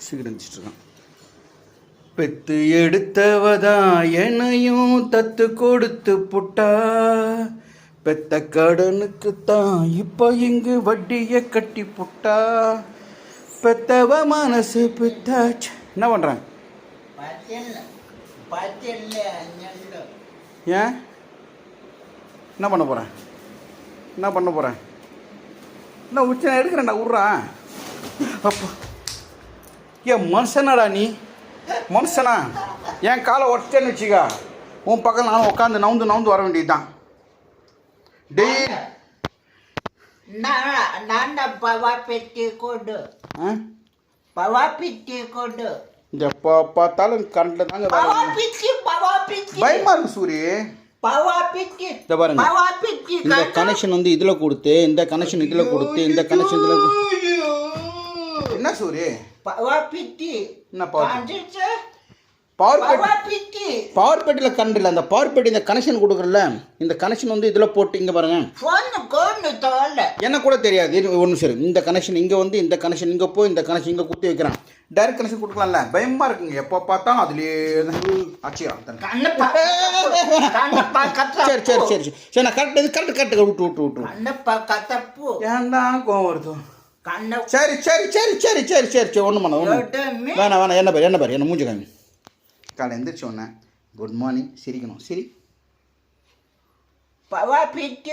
சீக்கிரம் இருந்துச்சுட்ருக்கான். பெத்து எடுத்தவதா என்னையும் தத்து கொடுத்து புட்டா, பெத்த கடனுக்குத்தான் இப்போ இங்கு வட்டியை கட்டி புட்டா, பெத்தவ மனசு பித்தாச்சு. என்ன பண்ணுறேன்? ஏன் என்ன பண்ண போகிறேன்? என்ன பண்ண போகிறேன்? என்ன உச்சனை எடுக்கிறேன்டா, விட்றான். அப்போ ஏன் மனுஷனாடா நீ? மனுஷனா? என் காலை ஒட்டேன்னு வச்சுக்கா, உன் பக்கம் நானும் உட்காந்து நவுந்து வர வேண்டியது தான். டெய்லி பவா பெட்டி கொடு. இந்த பார்த்தாலும் கரண்ட்ல தாங்க பயமா இருக்கு சூரி. இந்த பாருங்க, இந்த கனெக்ஷன் வந்து இதுல கொடுத்து, இந்த கனெக்ஷன் இதுல கொடுத்து, இந்த கனெக்ஷன் இதுல. என்ன சூரி? என்ன பவர் பெட்டியில் கரண்ட் இல்லை. அந்த பவர் பெட்டி இந்த கனெக்ஷன் கொடுக்குறல, இந்த கனெக்ஷன் வந்து இதில் போட்டு இங்கே பாருங்க. என்ன கூட தெரியாது ஒன்று. சரி, இந்த கனெக்ஷன் இங்கே வந்து, இந்த கனெக்ஷன் இங்கே போய், இந்த கனெக்ஷன் இங்கே குத்தி வைக்கிறான். டைரக்ட் கனெக்ஷன் கொடுக்கலாம்ல? பயமாக இருக்குங்க. எப்போ பார்த்தாலும் அதுலேயே ஆச்சியா. சரி சரி சரி சரி சரி, நான் கரெக்ட் விட்டு ஏன்டா கோவம் வருது? சரி சரி சரி சரி சரி சரி சரி, ஒன்றும் பண்ண வேணாம். என்ன பாரு என்ன மூஞ்சி காமி. காலை எந்திரிச்ச உடனே குட் மார்னிங் சிரிக்கணும். சரி, பவர் பெட்டி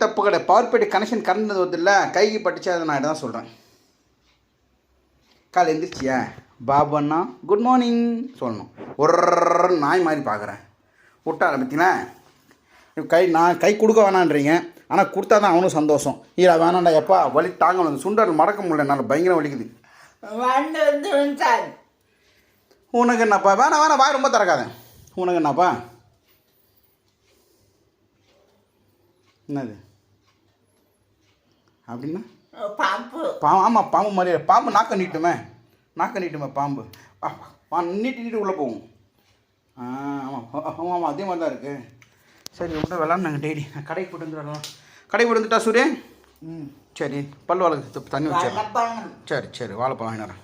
தப்பு கிடையாது. பவர் பெட்டி கனெக்ஷன் கரண்ட் வருது இல்லை, கைக்கு பட்டுச்சு. அதை நான் தான் சொல்கிறேன். காலை எந்திரிச்சியா பாபண்ணா குட் மார்னிங் சொல்லணும். ஒரு நாய் மாதிரி பார்க்குறேன். விட்டார பார்த்தீங்களா? நான் கை கொடுக்க வேணான்றீங்க, ஆனால் கொடுத்தா தான் அவனும் சந்தோஷம். இல்லை வேணாண்டா, எப்பா வலி தாங்க முடியல, சுண்டல் மடக்க முடியல, என்னால் பயங்கரம் வலிக்குது. உனக்கு என்னப்பா? வேணாம் வாய் ரொம்ப திறக்காத. உனக்கு என்னப்பா? என்னது அப்படின்னா? ஆமாம், பாம்பு மாதிரி. பாம்பு நாக்க நீட்டுமே பாம்பு. நீட்டு உள்ளே போகும். ஆமாம் அதே மாதிரி தான் இருக்குது. சரி, விட்ட விளாட்னாங்க டெய்லி. நான் கடைக்கு போட்டு வந்துடலாம். கடைக்கு போட்டு வந்துட்டா சூரியன்? சரி, பல் வளர்க்கு தண்ணி வச்சிடலாம். சரி வாழைப்பழம் வாங்கினறேன்.